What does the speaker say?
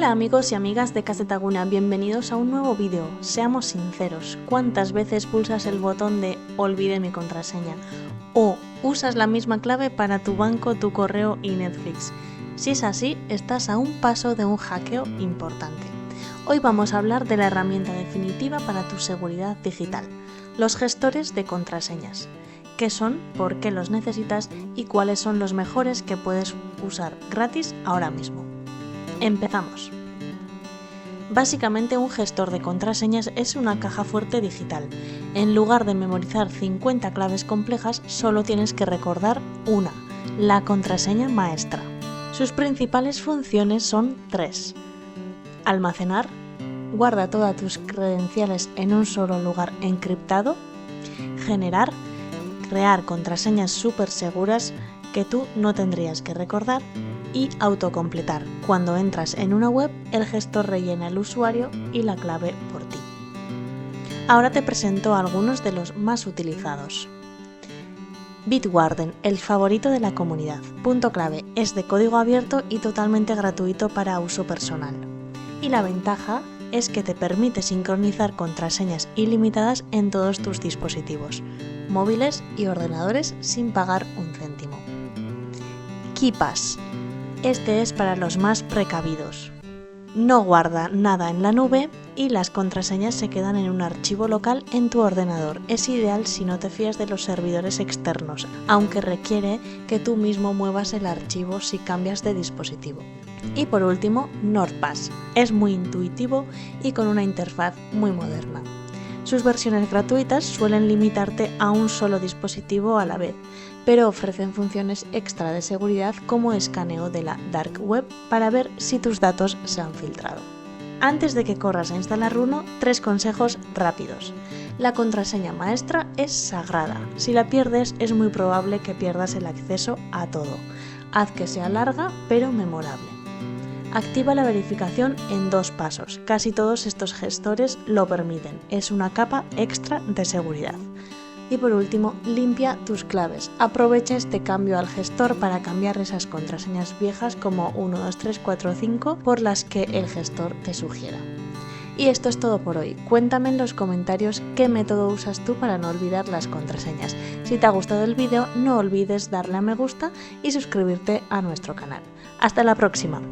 Hola amigos y amigas de Casetaguna, bienvenidos a un nuevo vídeo. Seamos sinceros, ¿cuántas veces pulsas el botón de olvidé mi contraseña? O usas la misma clave para tu banco, tu correo y Netflix. Si es así, estás a un paso de un hackeo importante. Hoy vamos a hablar de la herramienta definitiva para tu seguridad digital, los gestores de contraseñas. ¿Qué son? ¿Por qué los necesitas? ¿Y cuáles son los mejores que puedes usar gratis ahora mismo? Empezamos. Básicamente un gestor de contraseñas es una caja fuerte digital. En lugar de memorizar 50 claves complejas, solo tienes que recordar una, la contraseña maestra. Sus principales funciones son 3. Almacenar, guarda todas tus credenciales en un solo lugar encriptado. Generar, crear contraseñas súper seguras que tú no tendrías que recordar. Y autocompletar. Cuando entras en una web, el gestor rellena el usuario y la clave por ti. Ahora te presento algunos de los más utilizados. Bitwarden, el favorito de la comunidad. Punto clave, es de código abierto y totalmente gratuito para uso personal. Y la ventaja es que te permite sincronizar contraseñas ilimitadas en todos tus dispositivos, móviles y ordenadores sin pagar un céntimo. KeePass. Este es para los más precavidos. No guarda nada en la nube y las contraseñas se quedan en un archivo local en tu ordenador. Es ideal si no te fías de los servidores externos, aunque requiere que tú mismo muevas el archivo si cambias de dispositivo. Y por último, NordPass. Es muy intuitivo y con una interfaz muy moderna. Sus versiones gratuitas suelen limitarte a un solo dispositivo a la vez, pero ofrecen funciones extra de seguridad como escaneo de la Dark Web para ver si tus datos se han filtrado. Antes de que corras a instalar uno, 3 consejos rápidos. La contraseña maestra es sagrada. Si la pierdes, es muy probable que pierdas el acceso a todo. Haz que sea larga pero memorable. Activa la verificación en 2 pasos. Casi todos estos gestores lo permiten. Es una capa extra de seguridad. Y por último, limpia tus claves. Aprovecha este cambio al gestor para cambiar esas contraseñas viejas como 1, 2, 3, 4, 5 por las que el gestor te sugiera. Y esto es todo por hoy. Cuéntame en los comentarios qué método usas tú para no olvidar las contraseñas. Si te ha gustado el vídeo, no olvides darle a me gusta y suscribirte a nuestro canal. ¡Hasta la próxima!